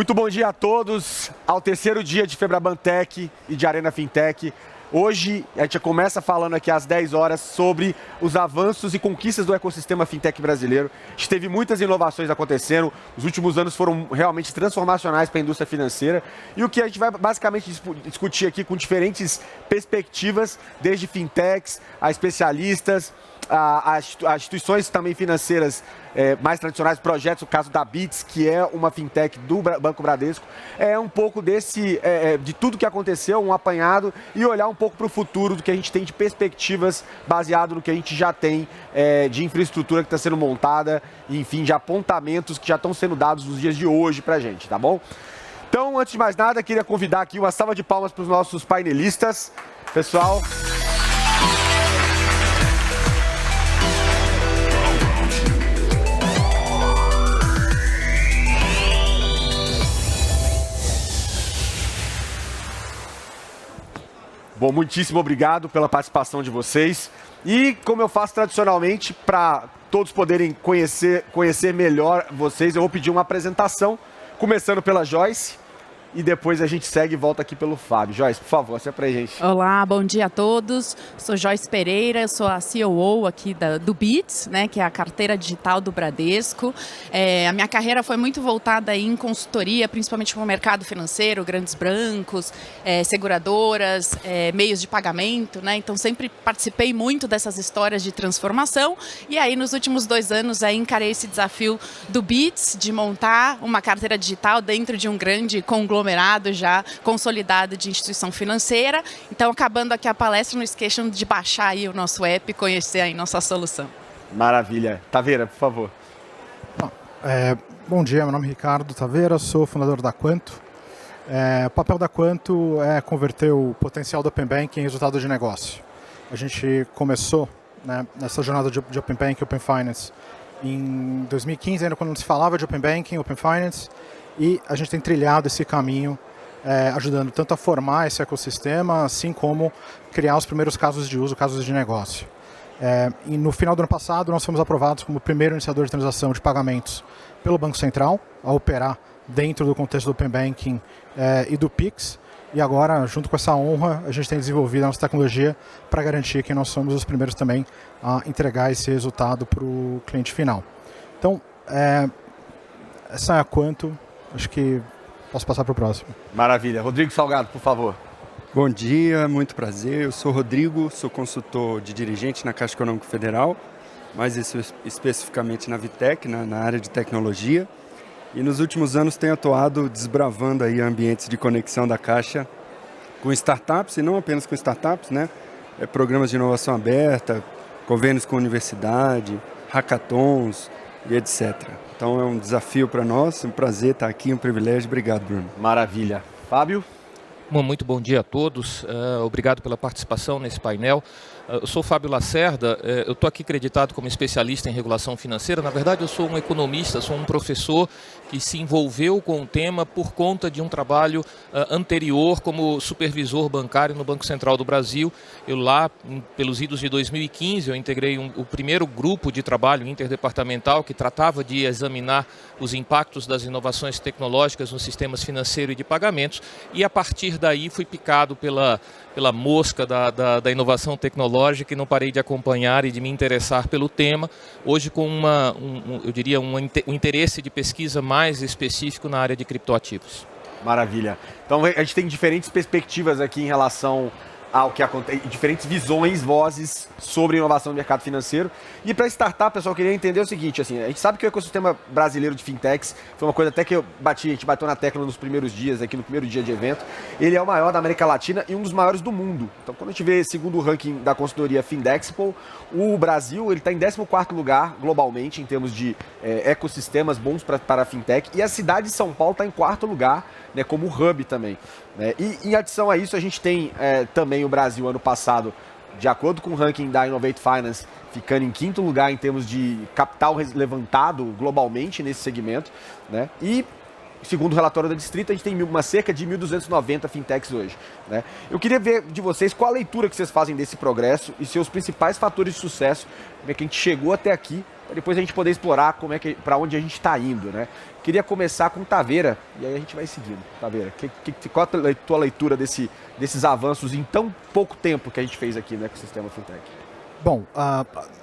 Muito bom dia a todos, ao terceiro dia de Febraban Tech e de Arena Fintech. Hoje a gente começa falando aqui às 10 horas sobre os avanços e conquistas do ecossistema fintech brasileiro. A gente teve muitas inovações acontecendo, os últimos anos foram realmente transformacionais para a indústria financeira. E o que a gente vai basicamente discutir aqui com diferentes perspectivas, desde fintechs a especialistas, a instituições também financeiras mais tradicionais, projetos, o caso da Bits, que é uma fintech do Banco Bradesco, é um pouco de tudo que aconteceu, um apanhado, e olhar um pouco para o futuro do que a gente tem de perspectivas baseado no que a gente já tem de infraestrutura que está sendo montada, e, enfim, de apontamentos que já estão sendo dados nos dias de hoje para a gente, tá bom? Então, antes de mais nada, queria convidar aqui uma salva de palmas para os nossos painelistas. Pessoal... Bom, muitíssimo obrigado pela participação de vocês. E como eu faço tradicionalmente, para todos poderem conhecer melhor vocês, eu vou pedir uma apresentação, começando pela Joyce. E depois a gente segue e volta aqui pelo Fábio. Joyce, por favor, se pra gente. Olá, bom dia a todos. Sou Joyce Pereira, sou a COO aqui do Bits, né, que é a carteira digital do Bradesco. A minha carreira foi muito voltada em consultoria, principalmente no mercado financeiro, grandes bancos, seguradoras, meios de pagamento, né? Então sempre participei muito dessas histórias de transformação. E aí nos últimos 2 anos aí encarei esse desafio do Bits de montar uma carteira digital dentro de um grande conglomerado já consolidado de instituição financeira. Então, acabando aqui a palestra, não esqueçam de baixar aí o nosso app e conhecer aí nossa solução. Maravilha. Taveira, por favor. Bom dia, meu nome é Ricardo Taveira, sou fundador da Quanto. O papel da Quanto é converter o potencial do Open Banking em resultado de negócio. A gente começou, né, nessa jornada de Open Banking, Open Finance, em 2015, ainda quando não se falava de Open Banking, Open Finance, e a gente tem trilhado esse caminho, ajudando tanto a formar esse ecossistema, assim como criar os primeiros casos de uso, casos de negócio. E no final do ano passado, nós fomos aprovados como o primeiro iniciador de transação de pagamentos pelo Banco Central, a operar dentro do contexto do Open Banking e do Pix. E agora, junto com essa honra, a gente tem desenvolvido a nossa tecnologia para garantir que nós somos os primeiros também a entregar esse resultado para o cliente final. Então, essa é a Quanto. Acho que posso passar para o próximo. Maravilha. Rodrigo Salgado, por favor. Bom dia, muito prazer. Eu sou Rodrigo, sou consultor de dirigente na Caixa Econômica Federal, mais especificamente na Vitec, na área de tecnologia. E nos últimos anos tenho atuado desbravando aí ambientes de conexão da Caixa com startups, e não apenas com startups, né? Programas de inovação aberta, convênios com universidade, hackathons e etc. Então é um desafio para nós, um prazer estar aqui, um privilégio. Obrigado, Bruno. Maravilha. Fábio? Muito bom dia a todos. Obrigado pela participação nesse painel. Eu sou Fábio Lacerda, eu estou aqui acreditado como especialista em regulação financeira. Na verdade, eu sou um economista, sou um professor que se envolveu com o tema por conta de um trabalho anterior como supervisor bancário no Banco Central do Brasil. Eu lá, pelos idos de 2015, eu integrei o primeiro grupo de trabalho interdepartamental que tratava de examinar os impactos das inovações tecnológicas nos sistemas financeiros e de pagamentos, e a partir daí fui picado pela mosca da inovação tecnológica e não parei de acompanhar e de me interessar pelo tema, hoje com eu diria um interesse de pesquisa mais específico na área de criptoativos. Maravilha. Então a gente tem diferentes perspectivas aqui em relação ao que acontece, diferentes visões, vozes sobre inovação no mercado financeiro. E para startup, pessoal, eu queria entender o seguinte, assim, a gente sabe que o ecossistema brasileiro de fintechs foi uma coisa até que a gente bateu na tecla nos primeiros dias, aqui no primeiro dia de evento, ele é o maior da América Latina e um dos maiores do mundo. Então, quando a gente vê, segundo o ranking da consultoria Findexpo, o Brasil está em 14º lugar globalmente em termos de ecossistemas bons para a fintech, e a cidade de São Paulo está em 4º lugar, né, como hub também. Né? E em adição a isso, a gente tem também o Brasil ano passado, de acordo com o ranking da Innovate Finance, ficando em 5º lugar em termos de capital levantado globalmente nesse segmento. Né? E, segundo o relatório da Distrito, a gente tem cerca de 1.290 fintechs hoje. Né? Eu queria ver de vocês qual a leitura que vocês fazem desse progresso e seus principais fatores de sucesso, como é que a gente chegou até aqui, para depois a gente poder explorar para onde a gente está indo, né? Queria começar com Taveira, e aí a gente vai seguindo. Taveira, qual a tua leitura desses avanços em tão pouco tempo que a gente fez aqui no ecossistema fintech? Bom,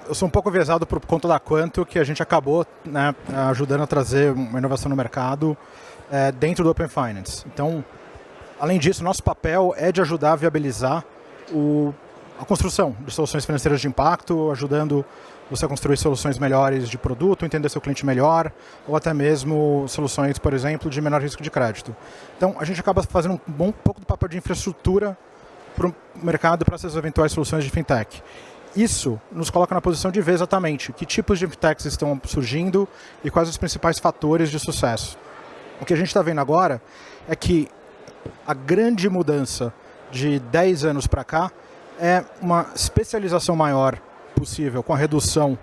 eu sou um pouco viesado por conta da Quanto, que a gente acabou, né, ajudando a trazer uma inovação no mercado dentro do Open Finance. Então, além disso, nosso papel é de ajudar a viabilizar a construção de soluções financeiras de impacto, ajudando você a construir soluções melhores de produto, entender seu cliente melhor, ou até mesmo soluções, por exemplo, de menor risco de crédito. Então, a gente acaba fazendo um pouco do papel de infraestrutura para o mercado para essas eventuais soluções de fintech. Isso nos coloca na posição de ver exatamente que tipos de fintechs estão surgindo e quais os principais fatores de sucesso. O que a gente está vendo agora é que a grande mudança de 10 anos para cá é uma especialização maior possível, com a redução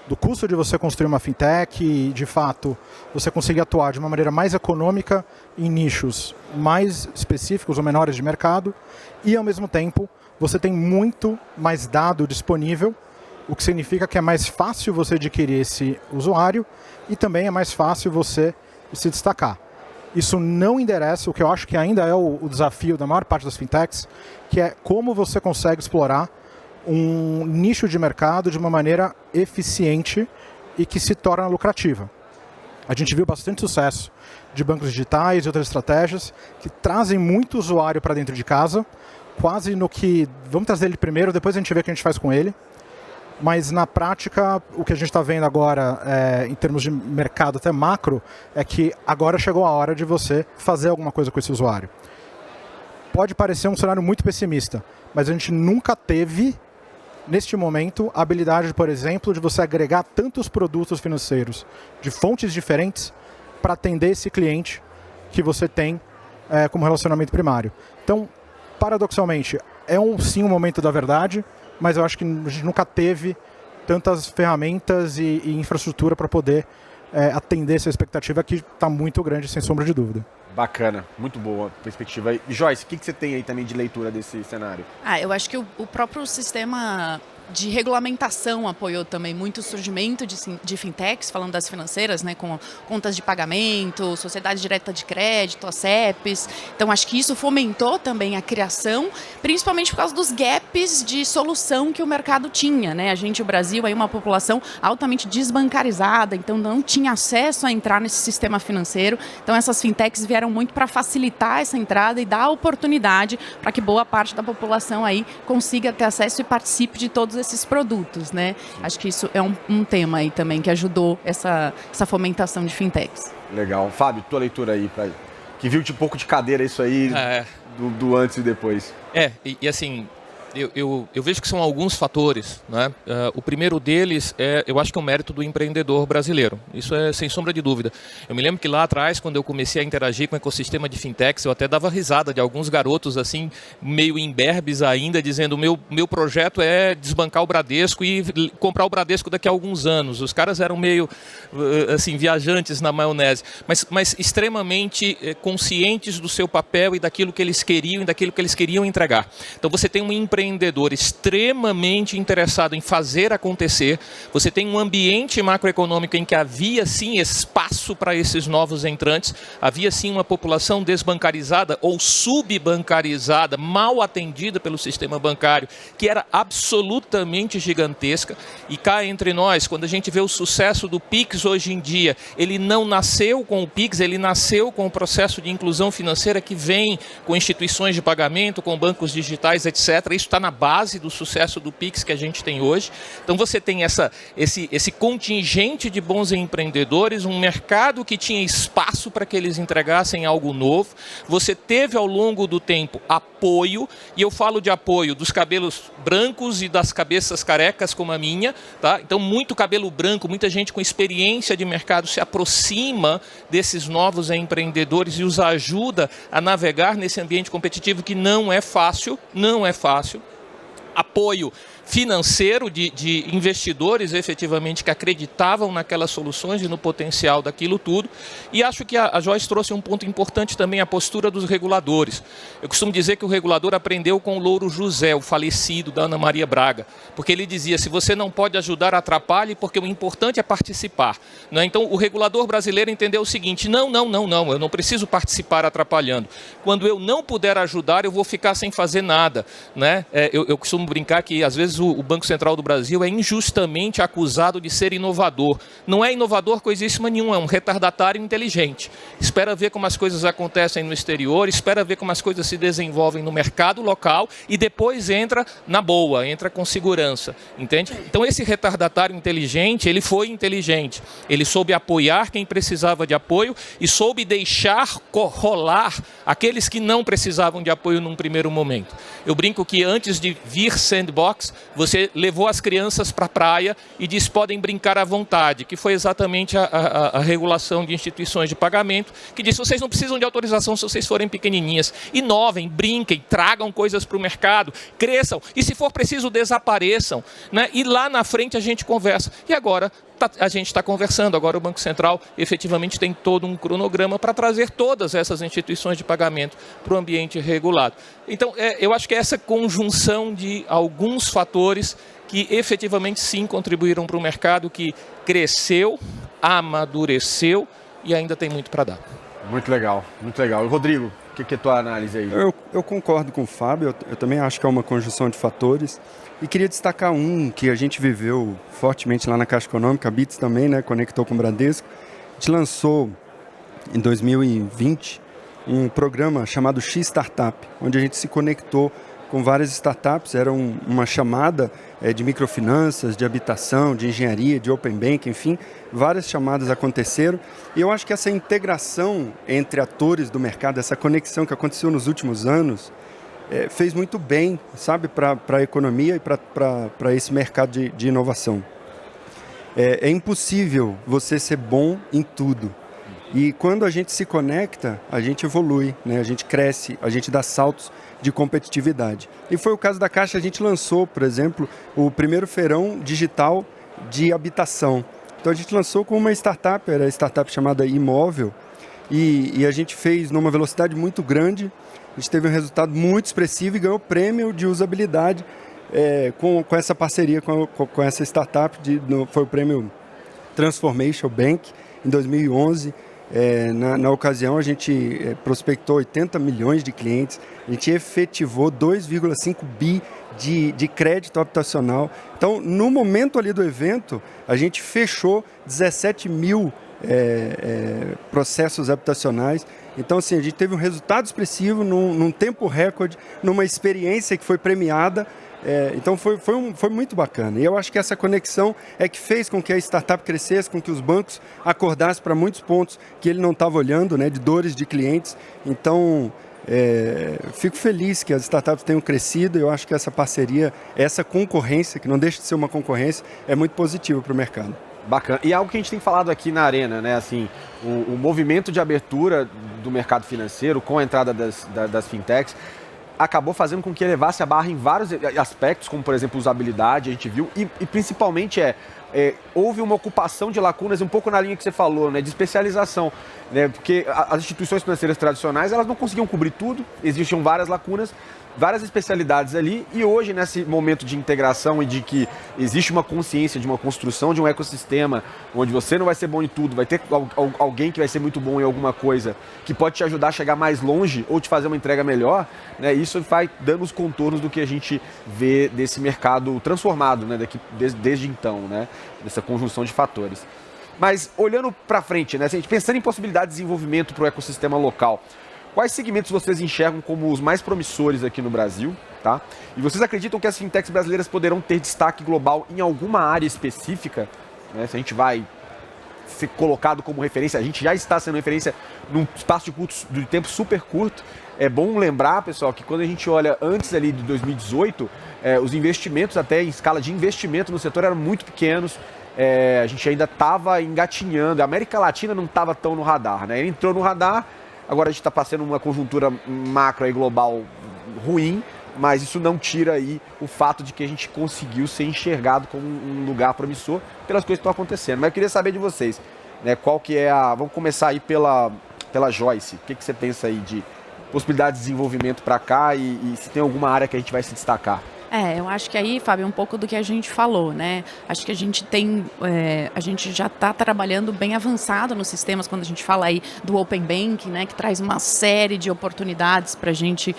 do custo de você construir uma fintech e, de fato, você conseguir atuar de uma maneira mais econômica em nichos mais específicos ou menores de mercado e, ao mesmo tempo, você tem muito mais dado disponível, o que significa que é mais fácil você adquirir esse usuário e também é mais fácil você se destacar. Isso não endereça o que eu acho que ainda é o desafio da maior parte das fintechs, que é como você consegue explorar um nicho de mercado de uma maneira eficiente e que se torna lucrativa. A gente viu bastante sucesso de bancos digitais e outras estratégias que trazem muito usuário para dentro de casa, quase no que vamos trazer ele primeiro, depois a gente vê o que a gente faz com ele. Mas na prática, o que a gente está vendo agora, em termos de mercado até macro, é que agora chegou a hora de você fazer alguma coisa com esse usuário. Pode parecer um cenário muito pessimista, mas a gente nunca teve, neste momento, a habilidade, por exemplo, de você agregar tantos produtos financeiros de fontes diferentes para atender esse cliente que você tem como relacionamento primário. Então, paradoxalmente, sim um momento da verdade, mas eu acho que a gente nunca teve tantas ferramentas e infraestrutura para poder atender essa expectativa que está muito grande, sem sombra de dúvida. Bacana, muito boa perspectiva. E Joyce, o que você tem aí também de leitura desse cenário? Eu acho que o próprio sistema de regulamentação apoiou também muito o surgimento de fintechs, falando das financeiras, né, com contas de pagamento, sociedade direta de crédito, as CEPs. Então, acho que isso fomentou também a criação, principalmente por causa dos gaps de solução que o mercado tinha, né? O Brasil, é uma população altamente desbancarizada, então não tinha acesso a entrar nesse sistema financeiro. Então, essas fintechs vieram muito para facilitar essa entrada e dar oportunidade para que boa parte da população aí consiga ter acesso e participe de todos esses produtos, né? Acho que isso é um tema aí também que ajudou essa fomentação de fintechs. Legal. Fábio, tua leitura aí, que viu de um pouco de cadeira isso aí do antes e depois. E assim, eu vejo que são alguns fatores, né? O primeiro deles eu acho que é o mérito do empreendedor brasileiro. Isso é sem sombra de dúvida. Eu me lembro que lá atrás, quando eu comecei a interagir com o ecossistema de fintechs, eu até dava risada de alguns garotos assim, meio imberbes ainda, dizendo: meu projeto é desbancar o Bradesco e comprar o Bradesco daqui a alguns anos. Os caras eram meio assim, viajantes na maionese, mas extremamente conscientes do seu papel e daquilo que eles queriam e daquilo que eles queriam entregar. Então você tem um empreendedor extremamente interessado em fazer acontecer, você tem um ambiente macroeconômico em que havia sim espaço para esses novos entrantes, havia sim uma população desbancarizada ou subbancarizada, mal atendida pelo sistema bancário, que era absolutamente gigantesca. E cá entre nós, quando a gente vê o sucesso do Pix hoje em dia, ele não nasceu com o Pix, ele nasceu com o processo de inclusão financeira que vem com instituições de pagamento, com bancos digitais, etc. Isso está na base do sucesso do Pix que a gente tem hoje. Então você tem esse contingente de bons empreendedores, um mercado que tinha espaço para que eles entregassem algo novo. Você teve ao longo do tempo apoio, e eu falo de apoio dos cabelos brancos e das cabeças carecas como a minha, tá? Então muito cabelo branco, muita gente com experiência de mercado se aproxima desses novos empreendedores e os ajuda a navegar nesse ambiente competitivo que não é fácil, apoio financeiro de investidores efetivamente que acreditavam naquelas soluções e no potencial daquilo tudo. E acho que a Joyce trouxe um ponto importante também, a postura dos reguladores. Eu costumo dizer que o regulador aprendeu com o Louro José, o falecido da Ana Maria Braga, porque ele dizia, se você não pode ajudar, atrapalhe, porque o importante é participar. Né? Então o regulador brasileiro entendeu o seguinte, não, eu não preciso participar atrapalhando. Quando eu não puder ajudar, eu vou ficar sem fazer nada. Né? Eu costumo brincar que às vezes o Banco Central do Brasil é injustamente acusado de ser inovador. Não é inovador coisíssima nenhuma, é um retardatário inteligente. Espera ver como as coisas acontecem no exterior, espera ver como as coisas se desenvolvem no mercado local e depois entra na boa, entra com segurança, entende? Então esse retardatário inteligente, ele foi inteligente. Ele soube apoiar quem precisava de apoio e soube deixar rolar aqueles que não precisavam de apoio num primeiro momento. Eu brinco que antes de vir Sandbox, você levou as crianças para a praia e disse podem brincar à vontade, que foi exatamente a regulação de instituições de pagamento, que disse vocês não precisam de autorização se vocês forem pequenininhas. Inovem, brinquem, tragam coisas para o mercado, cresçam e se for preciso desapareçam. Né? E lá na frente a gente conversa. E agora a gente está conversando, agora o Banco Central efetivamente tem todo um cronograma para trazer todas essas instituições de pagamento para o ambiente regulado. Então, eu acho que é essa conjunção de alguns fatores que efetivamente sim contribuíram para o mercado que cresceu, amadureceu e ainda tem muito para dar. Muito legal, muito legal. Rodrigo, o que é a tua análise aí? Eu concordo com o Fábio, eu também acho que é uma conjunção de fatores. E queria destacar um que a gente viveu fortemente lá na Caixa Econômica, a Bits também, né, conectou com o Bradesco. A gente lançou em 2020 um programa chamado X Startup, onde a gente se conectou com várias startups, era uma chamada de microfinanças, de habitação, de engenharia, de open bank, enfim, várias chamadas aconteceram. E eu acho que essa integração entre atores do mercado, essa conexão que aconteceu nos últimos anos, fez muito bem, sabe, para a economia e para esse mercado de inovação. É impossível você ser bom em tudo. E quando a gente se conecta, a gente evolui, né? A gente cresce, a gente dá saltos de competitividade. E foi o caso da Caixa, a gente lançou, por exemplo, o primeiro feirão digital de habitação. Então a gente lançou com uma startup, era a startup chamada Imóvel, e a gente fez numa velocidade muito grande. A gente teve um resultado muito expressivo e ganhou prêmio de usabilidade com essa parceria com essa startup. Foi o prêmio Transformation Bank em 2011. Na ocasião, a gente prospectou 80 milhões de clientes. A gente efetivou 2,5 bi de crédito habitacional. Então, no momento ali do evento, a gente fechou 17 mil processos habitacionais. Então, assim, a gente teve um resultado expressivo num tempo recorde, numa experiência que foi premiada. Então, foi muito bacana. E eu acho que essa conexão é que fez com que a startup crescesse, com que os bancos acordassem para muitos pontos que ele não estava olhando, né, de dores de clientes. Então, fico feliz que as startups tenham crescido. Eu acho que essa parceria, essa concorrência, que não deixa de ser uma concorrência, é muito positiva para o mercado. Bacana. E algo que a gente tem falado aqui na Arena, né? Assim, o movimento de abertura do mercado financeiro com a entrada das fintechs acabou fazendo com que elevasse a barra em vários aspectos, como, por exemplo, usabilidade, a gente viu, e principalmente houve uma ocupação de lacunas um pouco na linha que você falou, né, de especialização, né, porque as instituições financeiras tradicionais, elas não conseguiam cobrir tudo, existiam várias lacunas, várias especialidades ali, e hoje, nesse momento de integração e de que existe uma consciência de uma construção de um ecossistema onde você não vai ser bom em tudo, vai ter alguém que vai ser muito bom em alguma coisa, que pode te ajudar a chegar mais longe ou te fazer uma entrega melhor, né, isso vai dando os contornos do que a gente vê desse mercado transformado, né, desde então, né, dessa conjunção de fatores. Mas, olhando para frente, né, pensando em possibilidades de desenvolvimento para o ecossistema local, quais segmentos vocês enxergam como os mais promissores aqui no Brasil? Tá? E vocês acreditam que as fintechs brasileiras poderão ter destaque global em alguma área específica? Né? Se a gente vai ser colocado como referência, a gente já está sendo referência num espaço de tempo super curto. É bom lembrar, pessoal, que quando a gente olha antes ali de 2018, os investimentos, até em escala de investimento no setor, eram muito pequenos. A gente ainda estava engatinhando. A América Latina não estava tão no radar, né? Ele entrou no radar. Agora a gente está passando uma conjuntura macro e global ruim, mas isso não tira aí o fato de que a gente conseguiu ser enxergado como um lugar promissor pelas coisas que estão acontecendo. Mas eu queria saber de vocês, né, qual que é a... Vamos começar aí pela Joyce. O que você pensa aí de possibilidade de desenvolvimento para cá e se tem alguma área que a gente vai se destacar? Eu acho que aí, Fábio, é um pouco do que a gente falou, né? Acho que a gente tem, a gente já está trabalhando bem avançado nos sistemas quando a gente fala aí do Open Banking, né? Que traz uma série de oportunidades para a gente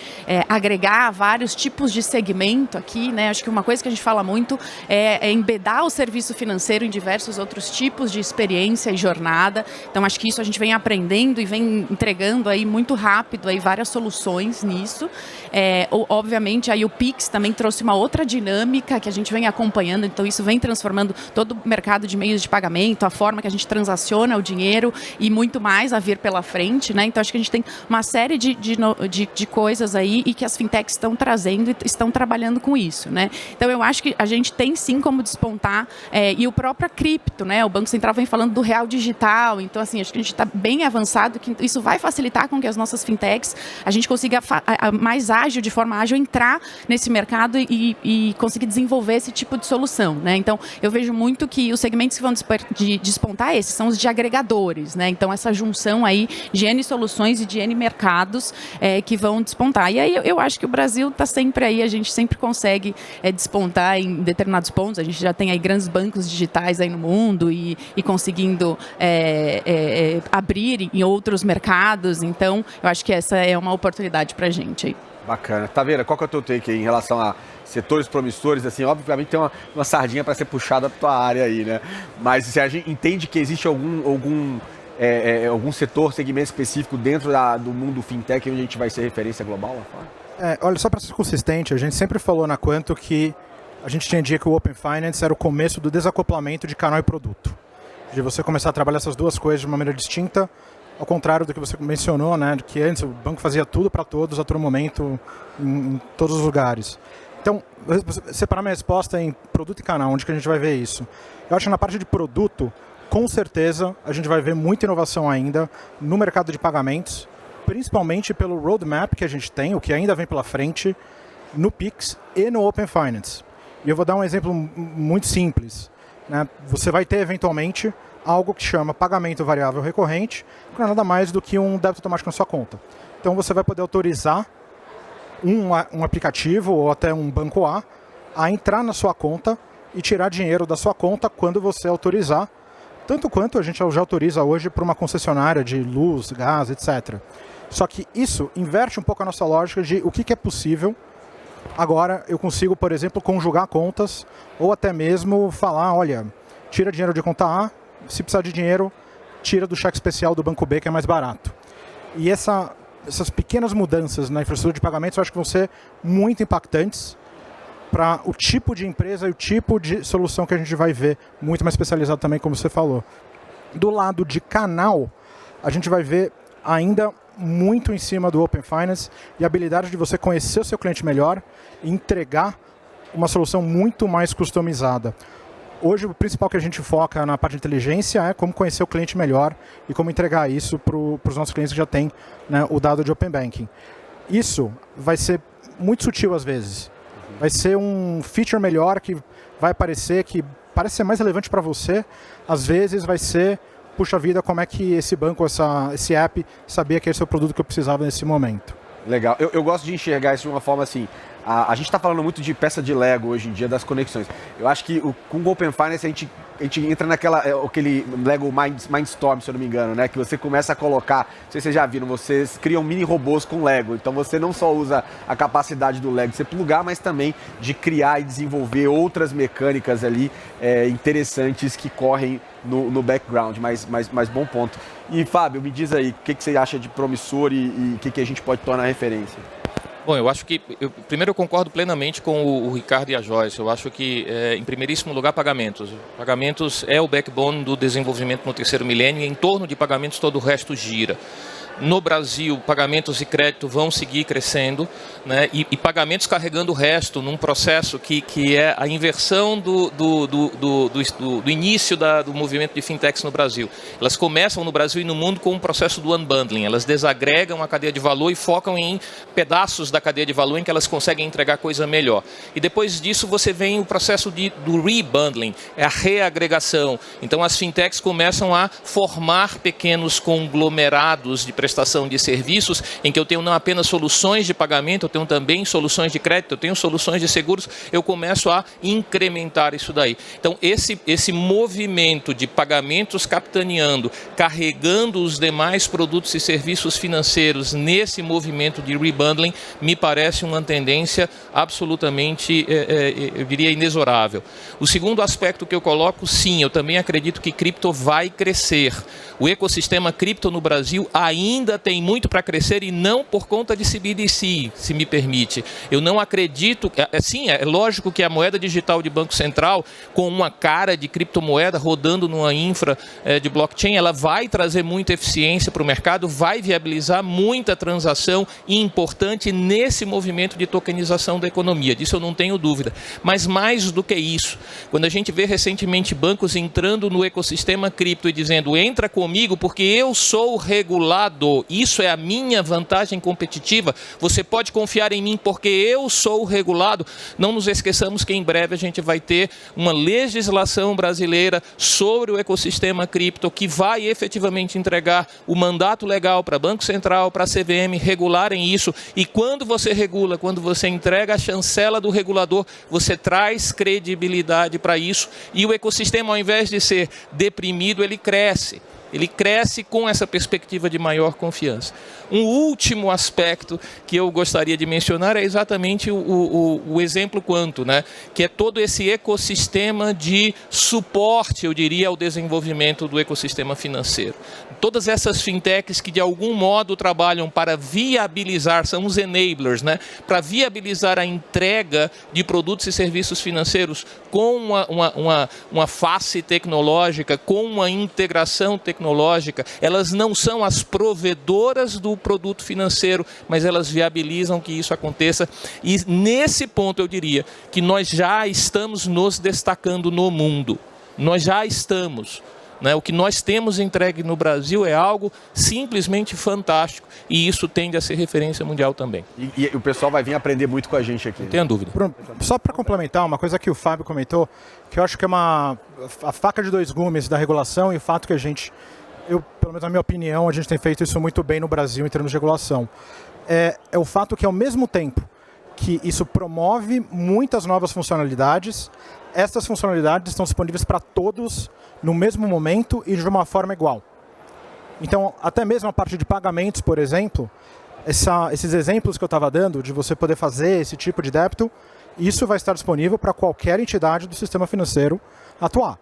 agregar vários tipos de segmento aqui, né? Acho que uma coisa que a gente fala muito é embedar o serviço financeiro em diversos outros tipos de experiência e jornada. Então, acho que isso a gente vem aprendendo e vem entregando aí muito rápido aí várias soluções nisso. Obviamente, aí o Pix também trouxe uma outra dinâmica que a gente vem acompanhando, então isso vem transformando todo o mercado de meios de pagamento, a forma que a gente transaciona o dinheiro e muito mais a vir pela frente, né? Então acho que a gente tem uma série de coisas aí e que as fintechs estão trazendo e estão trabalhando com isso, né? Então eu acho que a gente tem sim como despontar e o próprio cripto, né? O Banco Central vem falando do real digital, então assim, acho que a gente está bem avançado, que isso vai facilitar com que as nossas fintechs, a gente consiga mais ágil, de forma ágil, entrar nesse mercado e conseguir desenvolver esse tipo de solução, né? Então, eu vejo muito que os segmentos que vão despontar esses são os de agregadores, né? Então, essa junção aí de N soluções e de N mercados que vão despontar. E aí, eu acho que o Brasil está sempre aí, a gente sempre consegue despontar em determinados pontos. A gente já tem aí grandes bancos digitais aí no mundo e conseguindo abrir em outros mercados. Então, eu acho que essa é uma oportunidade para a gente aí. Bacana. Taveira, qual que é o teu take aí em relação a setores promissores? Assim, obviamente tem uma sardinha para ser puxada para tua área aí, né? Mas se a gente entende que existe algum setor, segmento específico dentro do mundo fintech onde a gente vai ser referência global lá fora? Olha, só para ser consistente, a gente sempre falou na Quanto que a gente entendia que o Open Finance era o começo do desacoplamento de canal e produto. De você começar a trabalhar essas duas coisas de uma maneira distinta, ao contrário do que você mencionou, né, que antes o banco fazia tudo para todos, a todo momento, em todos os lugares. Então, separar minha resposta em produto e canal, onde que a gente vai ver isso? Eu acho que na parte de produto, com certeza, a gente vai ver muita inovação ainda no mercado de pagamentos, principalmente pelo roadmap que a gente tem, o que ainda vem pela frente, no Pix e no Open Finance. E eu vou dar um exemplo muito simples, né? Você vai ter, eventualmente, algo que chama pagamento variável recorrente, que não é nada mais do que um débito automático na sua conta. Então você vai poder autorizar um aplicativo ou até um banco a entrar na sua conta e tirar dinheiro da sua conta quando você autorizar, tanto quanto a gente já autoriza hoje para uma concessionária de luz, gás, etc. Só que isso inverte um pouco a nossa lógica de o que é possível. Agora eu consigo, por exemplo, conjugar contas ou até mesmo falar, olha, tira dinheiro de conta A, se precisar de dinheiro, tira do cheque especial do Banco B, que é mais barato. E essas pequenas mudanças na infraestrutura de pagamentos eu acho que vão ser muito impactantes para o tipo de empresa e o tipo de solução que a gente vai ver, muito mais especializado também, como você falou. Do lado de canal, a gente vai ver ainda muito em cima do Open Finance e a habilidade de você conhecer o seu cliente melhor e entregar uma solução muito mais customizada. Hoje, o principal que a gente foca na parte de inteligência é como conhecer o cliente melhor e como entregar isso para os nossos clientes que já têm, né, o dado de Open Banking. Isso vai ser muito sutil às vezes. Vai ser um feature melhor que vai aparecer, que parece ser mais relevante para você. Às vezes vai ser, puxa vida, como é que esse banco, esse app sabia que esse é o produto que eu precisava nesse momento. Legal. Eu gosto de enxergar isso de uma forma assim. A gente está falando muito de peça de Lego hoje em dia, das conexões. Eu acho que com o Open Finance a gente entra aquele Lego Mindstorm, se eu não me engano, né? Que você começa a colocar, não sei se vocês já viram, vocês criam mini robôs com Lego. Então você não só usa a capacidade do Lego de você plugar, mas também de criar e desenvolver outras mecânicas ali interessantes que correm no background. Mas bom ponto. E Fábio, me diz aí, o que você acha de promissor e o que a gente pode tornar referência? Bom, eu acho que, primeiro eu concordo plenamente com o Ricardo e a Joyce. Eu acho que, em primeiríssimo lugar, pagamentos. Pagamentos é o backbone do desenvolvimento no terceiro milênio e em torno de pagamentos todo o resto gira. no Brasil, pagamentos e crédito vão seguir crescendo, né? E pagamentos carregando o resto num processo que é a inversão do início do movimento de fintechs no Brasil. Elas começam no Brasil e no mundo com um processo do unbundling. Elas desagregam a cadeia de valor e focam em pedaços da cadeia de valor em que elas conseguem entregar coisa melhor. E depois disso você vem o processo do rebundling, é a reagregação. Então as fintechs começam a formar pequenos conglomerados de prestação de serviços, em que eu tenho não apenas soluções de pagamento, eu tenho também soluções de crédito, eu tenho soluções de seguros, eu começo a incrementar isso daí. Então, esse movimento de pagamentos capitaneando, carregando os demais produtos e serviços financeiros nesse movimento de rebundling, me parece uma tendência absolutamente, eu diria, inexorável. O segundo aspecto que eu coloco, sim, eu também acredito que cripto vai crescer. O ecossistema cripto no Brasil ainda tem muito para crescer e não por conta de CBDC, se me permite. Eu não acredito, sim, é lógico que a moeda digital de Banco Central, com uma cara de criptomoeda rodando numa infra de blockchain, ela vai trazer muita eficiência para o mercado, vai viabilizar muita transação importante nesse movimento de tokenização da economia, disso eu não tenho dúvida. Mas mais do que isso, quando a gente vê recentemente bancos entrando no ecossistema cripto e dizendo, entra comigo porque eu sou regulado, isso é a minha vantagem competitiva, você pode confiar em mim porque eu sou regulado, não nos esqueçamos que em breve a gente vai ter uma legislação brasileira sobre o ecossistema cripto que vai efetivamente entregar o mandato legal para Banco Central, para a CVM regularem isso, e quando você regula, quando você entrega a chancela do regulador, você traz credibilidade para isso, e o ecossistema, ao invés de ser deprimido, ele cresce. Ele cresce com essa perspectiva de maior confiança. Um último aspecto que eu gostaria de mencionar é exatamente o exemplo quanto, né? Que é todo esse ecossistema de suporte, eu diria, ao desenvolvimento do ecossistema financeiro. Todas essas fintechs que de algum modo trabalham para viabilizar, são os enablers, né? Para viabilizar a entrega de produtos e serviços financeiros com uma face tecnológica, com uma integração tecnológica, elas não são as provedoras do produto financeiro, mas elas viabilizam que isso aconteça. E nesse ponto eu diria que nós já estamos nos destacando no mundo. Nós já estamos. O que nós temos entregue no Brasil é algo simplesmente fantástico e isso tende a ser referência mundial também. E o pessoal vai vir aprender muito com a gente aqui. Não tenha dúvida. Só para complementar, uma coisa que o Fábio comentou, que eu acho que é a faca de dois gumes da regulação e o fato que pelo menos na minha opinião, a gente tem feito isso muito bem no Brasil em termos de regulação. É o fato que ao mesmo tempo que isso promove muitas novas funcionalidades, essas funcionalidades estão disponíveis para todos no mesmo momento e de uma forma igual. Então, até mesmo a parte de pagamentos, por exemplo, esses exemplos que eu estava dando, de você poder fazer esse tipo de débito, isso vai estar disponível para qualquer entidade do sistema financeiro atuar.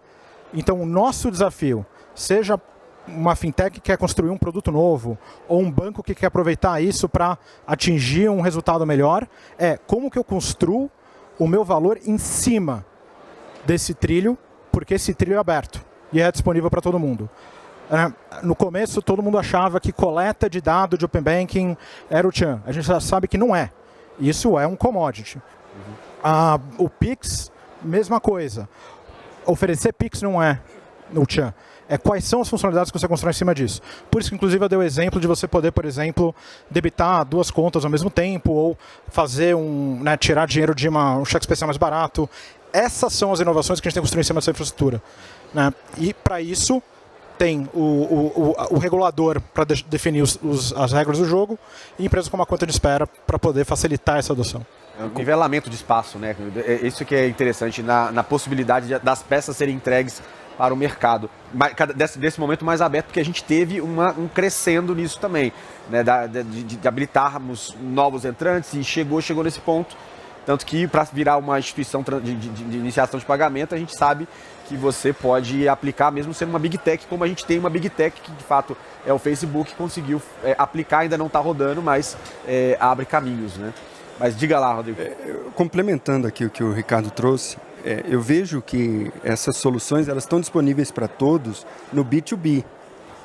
Então, o nosso desafio, seja uma fintech que quer construir um produto novo, ou um banco que quer aproveitar isso para atingir um resultado melhor, é como que eu construo o meu valor em cima desse trilho, porque esse trilho é aberto e é disponível para todo mundo. No começo, todo mundo achava que coleta de dados de Open Banking era o tchan. A gente já sabe que não é. Isso é um commodity. O Pix, mesma coisa. Oferecer Pix não é o tchan. Quais são as funcionalidades que você constrói em cima disso. Por isso que, inclusive, eu dei o exemplo de você poder, por exemplo, debitar duas contas ao mesmo tempo, ou fazer tirar dinheiro de um cheque especial mais barato. Essas são as inovações que a gente tem que construir em cima dessa infraestrutura. E, para isso, tem o regulador para definir as regras do jogo e empresas como a conta de espera para poder facilitar essa adoção. É um nivelamento de espaço, né? Isso que é interessante, na possibilidade das peças serem entregues para o mercado. Desse momento mais aberto, porque a gente teve um crescendo nisso também, né? de habilitarmos novos entrantes e chegou nesse ponto. Tanto que para virar uma instituição de iniciação de pagamento, a gente sabe que você pode aplicar, mesmo sendo uma Big Tech, como a gente tem uma Big Tech, que de fato é o Facebook, que conseguiu aplicar, ainda não está rodando, mas abre caminhos, né? Mas diga lá, Rodrigo. Complementando aqui o que o Ricardo trouxe, eu vejo que essas soluções elas estão disponíveis para todos no B2B.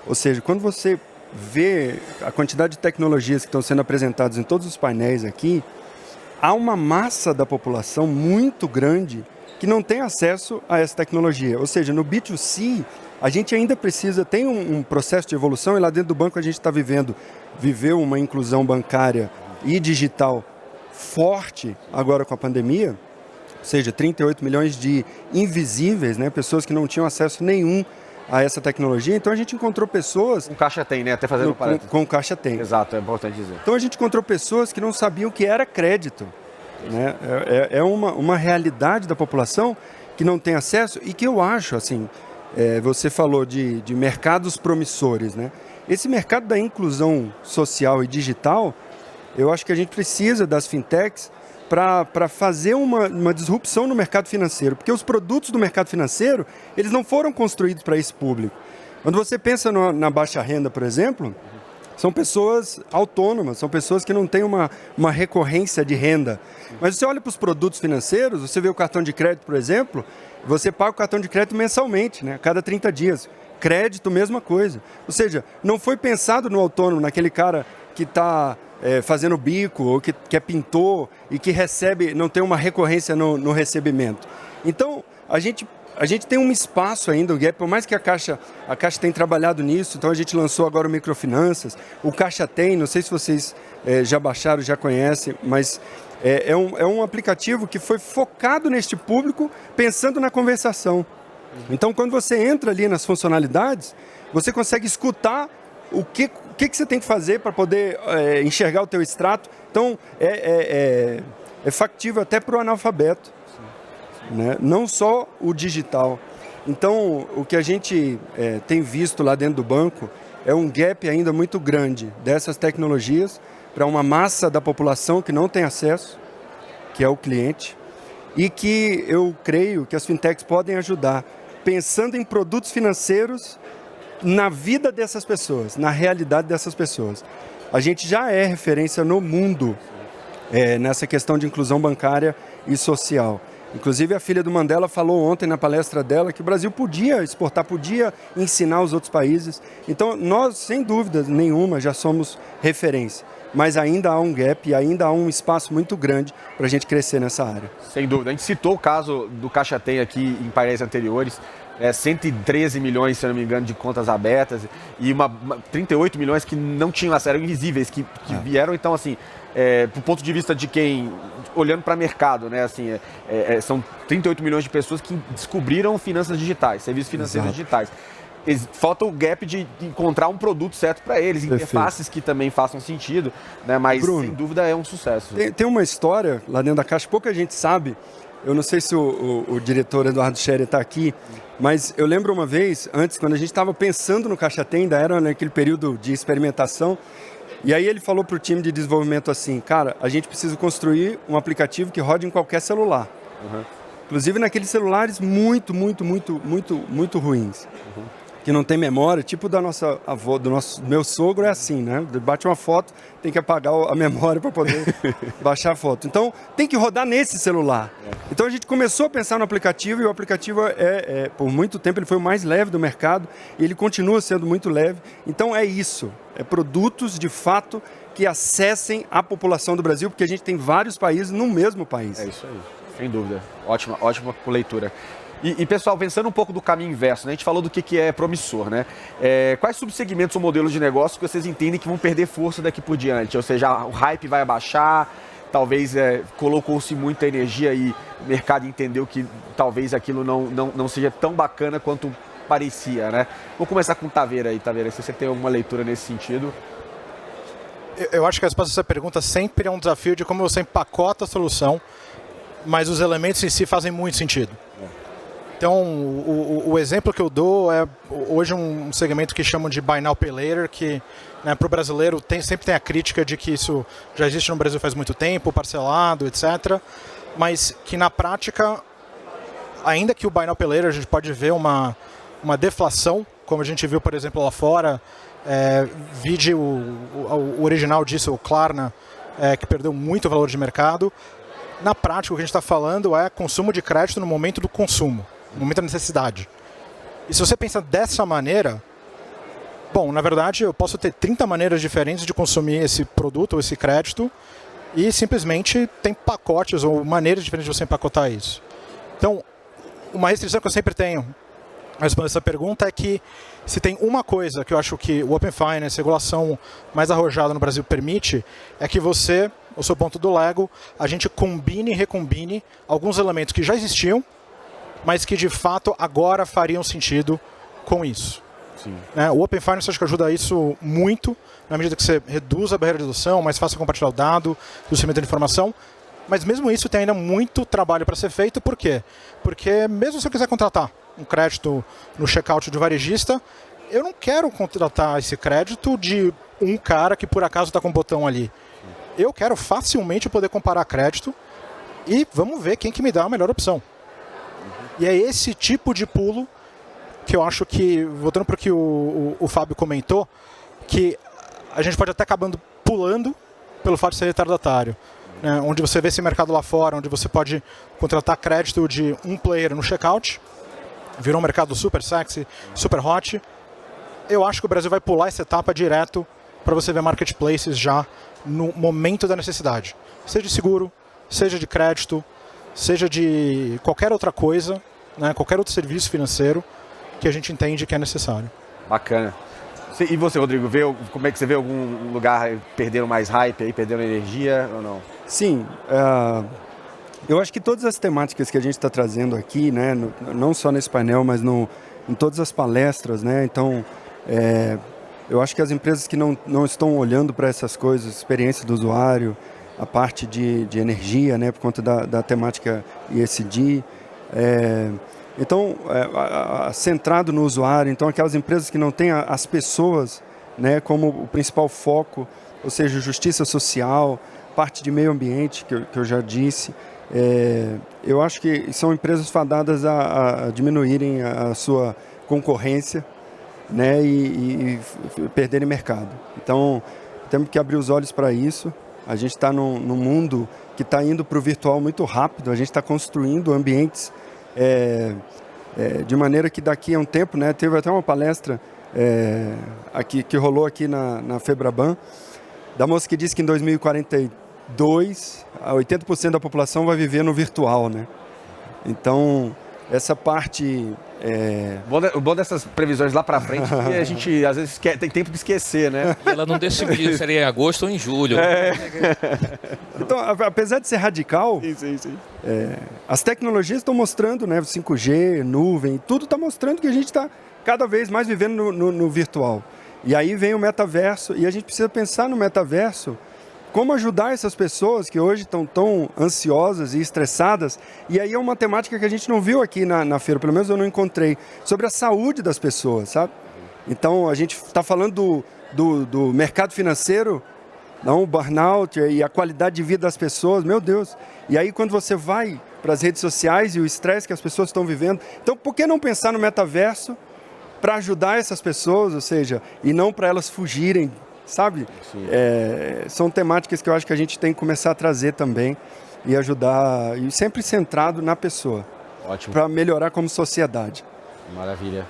Ou seja, quando você vê a quantidade de tecnologias que estão sendo apresentadas em todos os painéis aqui, há uma massa da população muito grande que não tem acesso a essa tecnologia. Ou seja, no B2C, a gente ainda precisa, tem um processo de evolução, e lá dentro do banco a gente está viveu uma inclusão bancária e digital forte agora com a pandemia, ou seja, 38 milhões de invisíveis, né, pessoas que não tinham acesso nenhum a essa tecnologia. Então a gente encontrou pessoas... Com Caixa Tem, né? Até fazendo com Caixa Tem. Exato, é importante dizer. Então a gente encontrou pessoas que não sabiam o que era crédito. Né? É uma realidade da população que não tem acesso e que eu acho, assim, você falou de mercados promissores, né? Esse mercado da inclusão social e digital, eu acho que a gente precisa das fintechs para fazer uma disrupção no mercado financeiro, porque os produtos do mercado financeiro, eles não foram construídos para esse público. Quando você pensa na baixa renda, por exemplo, são pessoas autônomas, são pessoas que não têm uma recorrência de renda. Mas você olha para os produtos financeiros, você vê o cartão de crédito, por exemplo, você paga o cartão de crédito mensalmente, né, a cada 30 dias. Crédito, mesma coisa. Ou seja, não foi pensado no autônomo, naquele cara que está fazendo bico, ou que é pintor e que recebe, não tem uma recorrência no recebimento. Então, a gente tem um espaço ainda, o gap, por mais que a Caixa tem trabalhado nisso, então a gente lançou agora o Microfinanças, o Caixa Tem, não sei se vocês já baixaram, já conhecem, mas é um aplicativo que foi focado neste público, pensando na conversação. Então, quando você entra ali nas funcionalidades, você consegue escutar o que você tem que fazer para poder enxergar o teu extrato. Então, é factível até para o analfabeto, né? Não só o digital. Então, o que a gente tem visto lá dentro do banco é um gap ainda muito grande dessas tecnologias para uma massa da população que não tem acesso, que é o cliente, e que eu creio que as fintechs podem ajudar, pensando em produtos financeiros na vida dessas pessoas, na realidade dessas pessoas. A gente já é referência no mundo nessa questão de inclusão bancária e social. Inclusive, a filha do Mandela falou ontem na palestra dela que o Brasil podia exportar, podia ensinar os outros países. Então, nós, sem dúvida nenhuma, já somos referência. Mas ainda há um gap e ainda há um espaço muito grande para a gente crescer nessa área. Sem dúvida. A gente citou o caso do Caixa Tem aqui em painéis anteriores. 113 milhões, se eu não me engano, de contas abertas e 38 milhões que não tinham acesso, eram invisíveis, que vieram, então, assim, do ponto de vista de quem, olhando para o mercado, né, assim, são 38 milhões de pessoas que descobriram finanças digitais, serviços financeiros digitais. Falta o gap de encontrar um produto certo para eles, interfaces que também façam sentido, né, mas, Bruno, sem dúvida, é um sucesso. Tem uma história lá dentro da Caixa, pouca gente sabe. Eu não sei se o diretor Eduardo Scherer está aqui, mas eu lembro uma vez, antes, quando a gente estava pensando no Caixa Tem, ainda era naquele período de experimentação, e aí ele falou para o time de desenvolvimento assim, cara, a gente precisa construir um aplicativo que rode em qualquer celular. Uhum. Inclusive naqueles celulares muito ruins. Uhum. Que não tem memória, tipo da nossa avó, do meu sogro é assim, né? Bate uma foto, tem que apagar a memória para poder baixar a foto. Então, tem que rodar nesse celular. Então, a gente começou a pensar no aplicativo e o aplicativo, por muito tempo, ele foi o mais leve do mercado e ele continua sendo muito leve. Então, é isso. É produtos, de fato, que acessem a população do Brasil, porque a gente tem vários países no mesmo país. É isso aí, sem dúvida. Ótima leitura. E, pessoal, pensando um pouco do caminho inverso, né? A gente falou do que é promissor, né? Quais subsegmentos ou modelos de negócio que vocês entendem que vão perder força daqui por diante? Ou seja, o hype vai abaixar, talvez colocou-se muita energia e o mercado entendeu que talvez aquilo não seja tão bacana quanto parecia, né? Vou começar com o Taveira aí, Taveira, se você tem alguma leitura nesse sentido. Eu acho que a resposta a essa pergunta sempre é um desafio de como você empacota a solução, mas os elementos em si fazem muito sentido. Então, o exemplo que eu dou é hoje um segmento que chamam de Buy Now Pay Later, que, né, para o brasileiro sempre tem a crítica de que isso já existe no Brasil faz muito tempo, parcelado, etc. Mas que na prática, ainda que o Buy Now Pay Later a gente pode ver uma deflação, como a gente viu, por exemplo, lá fora, vide o original disso, o Klarna, que perdeu muito valor de mercado. Na prática, o que a gente está falando é consumo de crédito no momento do consumo, no momento da necessidade. E se você pensa dessa maneira, Bom, na verdade, eu posso ter 30 maneiras diferentes de consumir esse produto ou esse crédito e simplesmente tem pacotes ou maneiras diferentes de você empacotar isso. Então, uma restrição que eu sempre tenho a responder essa pergunta é que se tem uma coisa que eu acho que o Open Finance, a regulação mais arrojada no Brasil permite, é que você, o seu ponto do Lego, a gente combine e recombine alguns elementos que já existiam, mas que de fato agora fariam sentido com isso. Sim. O Open Finance acho que ajuda isso muito, na medida que você reduz a barreira de adoção, mais fácil compartilhar o dado, o documento de informação. Mas mesmo isso tem ainda muito trabalho para ser feito. Por quê? Porque mesmo se eu quiser contratar um crédito no checkout de varejista, eu não quero contratar esse crédito de um cara que por acaso está com um botão ali. Eu quero facilmente poder comparar crédito e vamos ver quem que me dá a melhor opção. E é esse tipo de pulo que eu acho que, voltando para o que o Fábio comentou, que a gente pode até acabando pulando pelo fato de ser retardatário. Né? Onde você vê esse mercado lá fora, onde você pode contratar crédito de um player no checkout, virou um mercado super sexy, super hot. Eu acho que o Brasil vai pular essa etapa direto para você ver marketplaces já no momento da necessidade. Seja de seguro, seja de crédito, seja de qualquer outra coisa, né? Qualquer outro serviço financeiro que a gente entende que é necessário. Bacana. E você, Rodrigo, como é que você vê algum lugar perdendo mais hype, aí, perdendo energia ou não? Sim, eu acho que todas as temáticas que a gente está trazendo aqui, né, não só nesse painel, mas em todas as palestras, né, então eu acho que as empresas que não estão olhando para essas coisas, experiência do usuário, a parte de energia, né, por conta da temática ESG, então, centrado no usuário, então aquelas empresas que não têm as pessoas, né, como o principal foco, ou seja, justiça social, parte de meio ambiente, que eu já disse, eu acho que são empresas fadadas a diminuírem a sua concorrência, né, e perderem mercado. Então, temos que abrir os olhos para isso. A gente está num mundo que está indo para o virtual muito rápido, a gente está construindo ambientes de maneira que daqui a um tempo, né, teve até uma palestra aqui, que rolou aqui na Febraban, da moça que disse que em 2042, 80% da população vai viver no virtual, né? Então, essa parte... O bom dessas previsões lá para frente é que a gente, às vezes, tem tempo de esquecer, né? Ela não decidiu se seria em agosto ou em julho. Então, apesar de ser radical, sim. As tecnologias estão mostrando, né, 5G, nuvem, tudo está mostrando que a gente está cada vez mais vivendo no virtual. E aí vem o metaverso, e a gente precisa pensar no metaverso, como ajudar essas pessoas que hoje estão tão ansiosas e estressadas. E aí é uma temática que a gente não viu aqui na feira, pelo menos eu não encontrei, sobre a saúde das pessoas, sabe? Então, a gente está falando do mercado financeiro, não, o burnout e a qualidade de vida das pessoas, meu Deus. E aí, quando você vai para as redes sociais e o estresse que as pessoas estão vivendo, então, por que não pensar no metaverso para ajudar essas pessoas, ou seja, e não para elas fugirem, sabe? São temáticas que eu acho que a gente tem que começar a trazer também e ajudar, e sempre centrado na pessoa. Ótimo. Para melhorar como sociedade. Maravilha.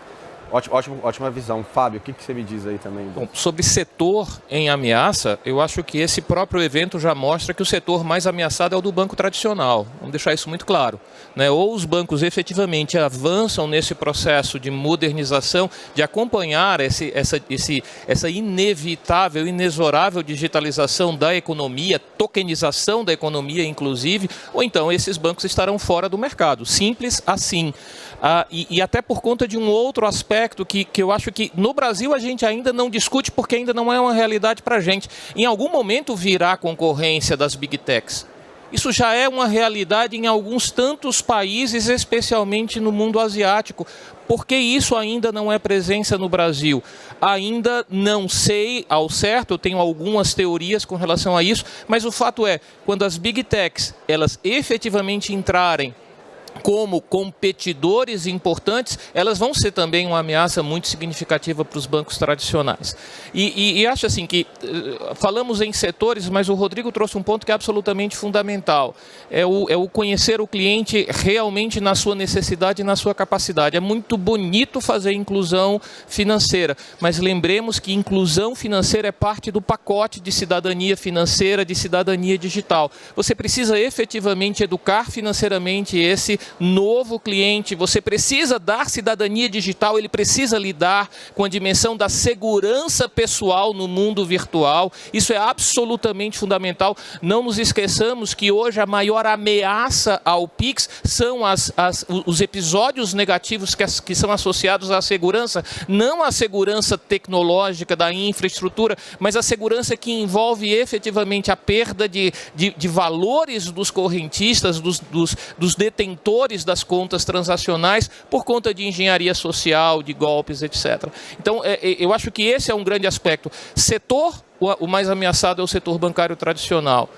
Ótima visão. Fábio, o que você me diz aí também? Bom, sobre setor em ameaça, eu acho que esse próprio evento já mostra que o setor mais ameaçado é o do banco tradicional. Vamos deixar isso muito claro, né? Ou os bancos efetivamente avançam nesse processo de modernização, de acompanhar essa inevitável, inexorável digitalização da economia, tokenização da economia, inclusive, ou então esses bancos estarão fora do mercado. Simples assim. E até por conta de um outro aspecto que eu acho que no Brasil a gente ainda não discute porque ainda não é uma realidade para a gente. Em algum momento virá a concorrência das Big Techs. Isso já é uma realidade em alguns tantos países, especialmente no mundo asiático. Por que isso ainda não é presença no Brasil? Ainda não sei ao certo, eu tenho algumas teorias com relação a isso, mas o fato é, quando as Big Techs elas efetivamente entrarem como competidores importantes, elas vão ser também uma ameaça muito significativa para os bancos tradicionais. E acho assim que, falamos em setores, mas o Rodrigo trouxe um ponto que é absolutamente fundamental. É o conhecer o cliente realmente na sua necessidade e na sua capacidade. É muito bonito fazer inclusão financeira, mas lembremos que inclusão financeira é parte do pacote de cidadania financeira, de cidadania digital. Você precisa efetivamente educar financeiramente esse novo cliente, você precisa dar cidadania digital, ele precisa lidar com a dimensão da segurança pessoal no mundo virtual. Isso é absolutamente fundamental. Não nos esqueçamos que hoje a maior ameaça ao Pix são os episódios negativos que são associados à segurança, não à segurança tecnológica da infraestrutura, mas a segurança que envolve efetivamente a perda de valores dos correntistas, dos detentores das contas transacionais por conta de engenharia social, de golpes, etc. Então, eu acho que esse é um grande aspecto. Setor, o mais ameaçado é o setor bancário tradicional.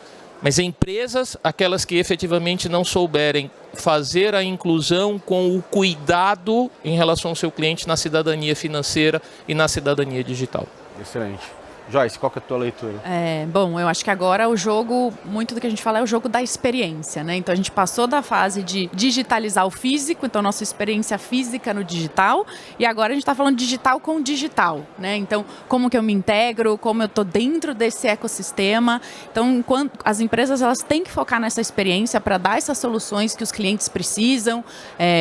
Mas empresas, aquelas que efetivamente não souberem fazer a inclusão com o cuidado em relação ao seu cliente na cidadania financeira e na cidadania digital. Excelente. Joyce, qual que é a tua leitura? Bom, eu acho que agora o jogo, muito do que a gente fala é o jogo da experiência, né? Então a gente passou da fase de digitalizar o físico, então nossa experiência física no digital, e agora a gente está falando digital com digital, né? Então, como que eu me integro, como eu estou dentro desse ecossistema. Então, enquanto as empresas elas têm que focar nessa experiência para dar essas soluções que os clientes precisam,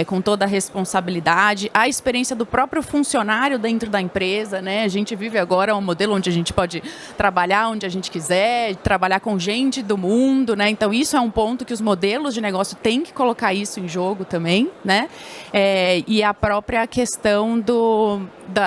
com toda a responsabilidade, a experiência do próprio funcionário dentro da empresa, né? A gente vive agora um modelo onde a gente pode trabalhar onde a gente quiser, trabalhar com gente do mundo, né? Então isso é um ponto que os modelos de negócio têm que colocar isso em jogo também, né? E a própria questão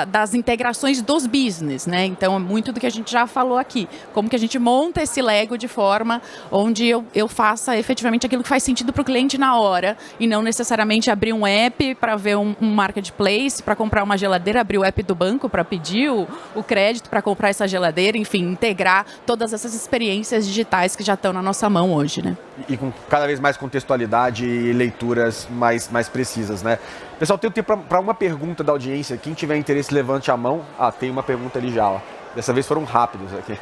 das integrações dos business, né? Então, muito do que a gente já falou aqui, como que a gente monta esse Lego de forma onde eu faça efetivamente aquilo que faz sentido para o cliente na hora e não necessariamente abrir um app para ver um marketplace, para comprar uma geladeira, abrir o app do banco para pedir o crédito para comprar essa geladeira, enfim, integrar todas essas experiências digitais que já estão na nossa mão hoje, né? E com cada vez mais contextualidade e leituras mais precisas, né? Pessoal, tem tempo para uma pergunta da audiência. Quem tiver interesse, levante a mão. Tem uma pergunta ali já, ó. Dessa vez foram rápidos aqui.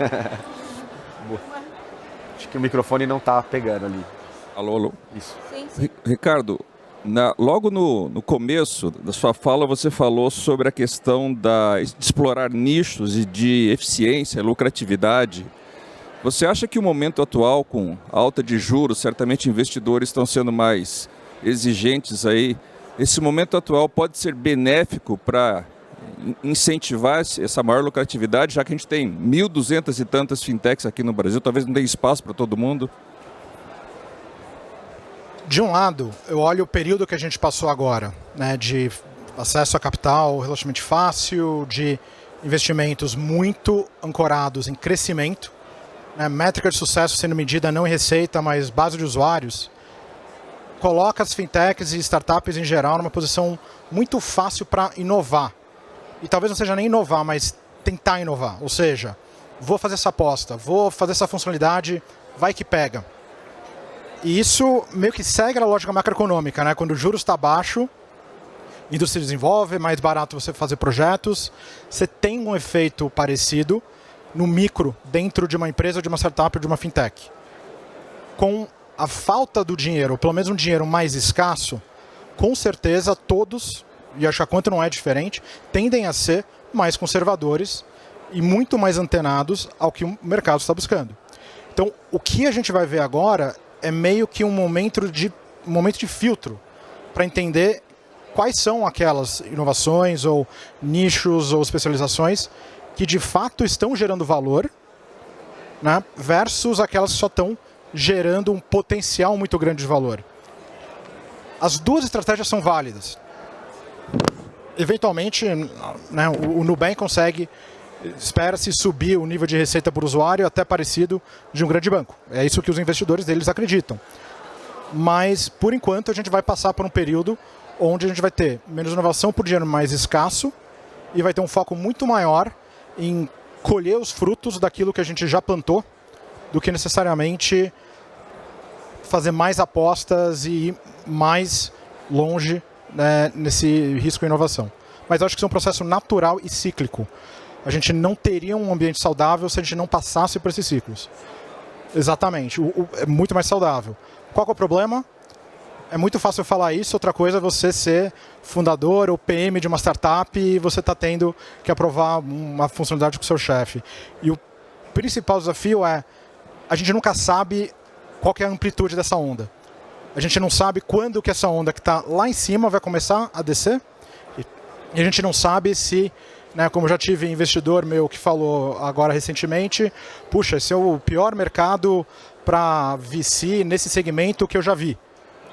Acho que o microfone não está pegando ali. Alô. Isso. Sim. Ricardo, logo no começo da sua fala, você falou sobre a questão de explorar nichos e de eficiência, lucratividade. Você acha que o momento atual, com alta de juros, certamente investidores estão sendo mais exigentes aí, esse momento atual pode ser benéfico para incentivar essa maior lucratividade, já que a gente tem 1.200 e tantas fintechs aqui no Brasil, talvez não tenha espaço para todo mundo? De um lado, eu olho o período que a gente passou agora, né, de acesso a capital relativamente fácil, de investimentos muito ancorados em crescimento, né, métrica de sucesso sendo medida não em receita, mas base de usuários, coloca as fintechs e startups em geral numa posição muito fácil para inovar. E talvez não seja nem inovar, mas tentar inovar. Ou seja, vou fazer essa aposta, vou fazer essa funcionalidade, vai que pega. E isso meio que segue a lógica macroeconômica, né? Quando o juros está baixo, a indústria desenvolve, é mais barato você fazer projetos. Você tem um efeito parecido no micro, dentro de uma empresa, ou de uma startup, ou de uma fintech. Com a falta do dinheiro, ou pelo menos um dinheiro mais escasso, com certeza todos, e acho que a Quanto não é diferente, tendem a ser mais conservadores e muito mais antenados ao que o mercado está buscando. Então, o que a gente vai ver agora é meio que um momento de filtro para entender quais são aquelas inovações ou nichos ou especializações que de fato estão gerando valor, né, versus aquelas que só estão gerando um potencial muito grande de valor. As duas estratégias são válidas. Eventualmente, né, o Nubank consegue, espera-se subir o nível de receita por usuário até parecido de um grande banco. É isso que os investidores deles acreditam. Mas, por enquanto, a gente vai passar por um período onde a gente vai ter menos inovação por dinheiro mais escasso e vai ter um foco muito maior em colher os frutos daquilo que a gente já plantou do que necessariamente fazer mais apostas e mais longe, né, nesse risco e inovação. Mas acho que isso é um processo natural e cíclico. A gente não teria um ambiente saudável se a gente não passasse por esses ciclos. Exatamente, é muito mais saudável. Qual que é o problema? É muito fácil falar isso, outra coisa é você ser fundador ou PM de uma startup e você está tendo que aprovar uma funcionalidade com o seu chefe. E o principal desafio é, a gente nunca sabe qual que é a amplitude dessa onda. A gente não sabe quando que essa onda que está lá em cima vai começar a descer. E a gente não sabe se, né, como já tive investidor meu que falou agora recentemente, puxa, esse é o pior mercado para VC nesse segmento que eu já vi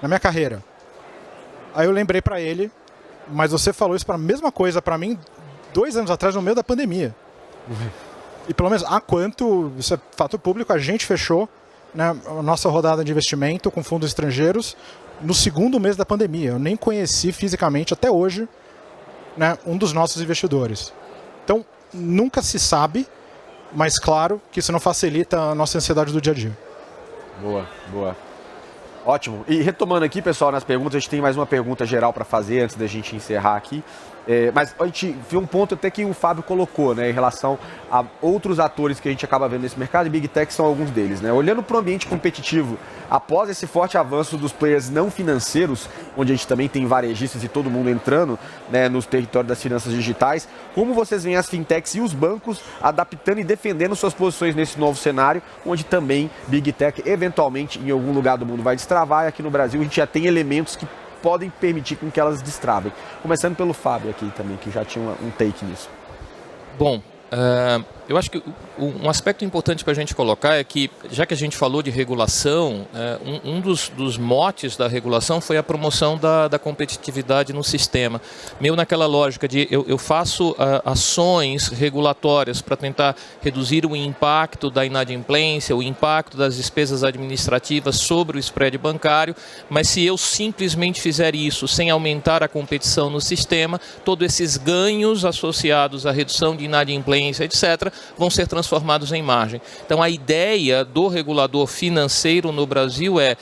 na minha carreira. Aí eu lembrei para ele, mas você falou isso para a mesma coisa para mim 2 anos atrás, no meio da pandemia. E pelo menos há quanto, isso é fato público, a gente fechou, né, a nossa rodada de investimento com fundos estrangeiros no 2º mês da pandemia. Eu nem conheci fisicamente até hoje, né, um dos nossos investidores. Então, nunca se sabe, mas claro que isso não facilita a nossa ansiedade do dia a dia. Boa, boa. Ótimo. E retomando aqui, pessoal, nas perguntas, a gente tem mais uma pergunta geral para fazer antes da gente encerrar aqui. Mas a gente viu um ponto até que o Fábio colocou, né, em relação a outros atores que a gente acaba vendo nesse mercado, e Big Tech são alguns deles, né? Olhando para o ambiente competitivo, após esse forte avanço dos players não financeiros, onde a gente também tem varejistas e todo mundo entrando, né, nos territórios das finanças digitais, como vocês veem as fintechs e os bancos adaptando e defendendo suas posições nesse novo cenário, onde também Big Tech eventualmente em algum lugar do mundo vai destravar, e aqui no Brasil a gente já tem elementos que podem permitir com que elas destravem. Começando pelo Fábio aqui também, que já tinha um take nisso. Bom, eu acho que um aspecto importante para a gente colocar é que, já que a gente falou de regulação, um dos motes da regulação foi a promoção da competitividade no sistema. Meio naquela lógica de eu faço ações regulatórias para tentar reduzir o impacto da inadimplência, o impacto das despesas administrativas sobre o spread bancário, mas se eu simplesmente fizer isso sem aumentar a competição no sistema, todos esses ganhos associados à redução de inadimplência, etc., vão ser transformados em margem. Então, a ideia do regulador financeiro no Brasil é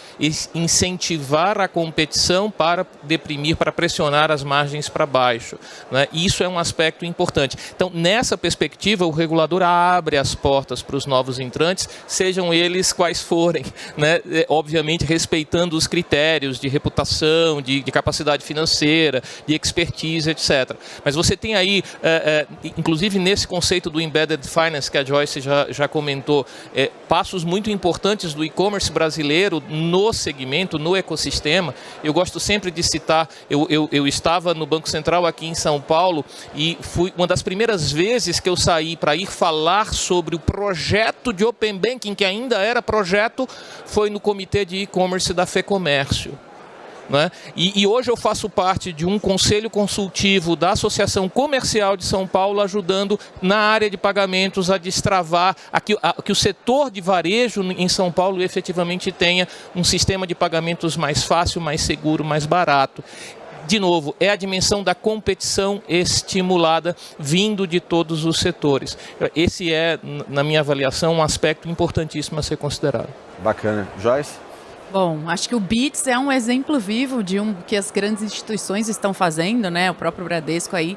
incentivar a competição para deprimir, para pressionar as margens para baixo, né? Isso é um aspecto importante. Então, nessa perspectiva, o regulador abre as portas para os novos entrantes, sejam eles quais forem, né? Obviamente respeitando os critérios de reputação, de capacidade financeira, de expertise, etc. Mas você tem aí, inclusive nesse conceito do Embedded Finance, que a Joyce já comentou, passos muito importantes do e-commerce brasileiro no segmento, no ecossistema. Eu gosto sempre de citar, eu estava no Banco Central aqui em São Paulo e fui uma das primeiras vezes que eu saí para ir falar sobre o projeto de Open Banking, que ainda era projeto, foi no comitê de e-commerce da FEComércio. Né? E hoje eu faço parte de um conselho consultivo da Associação Comercial de São Paulo, ajudando na área de pagamentos a destravar, que o setor de varejo em São Paulo efetivamente tenha um sistema de pagamentos mais fácil, mais seguro, mais barato. De novo, é a dimensão da competição estimulada vindo de todos os setores. Esse é, na minha avaliação, um aspecto importantíssimo a ser considerado. Bacana. Joyce? Bom, acho que o BITS é um exemplo vivo de que as grandes instituições estão fazendo, né? O próprio Bradesco aí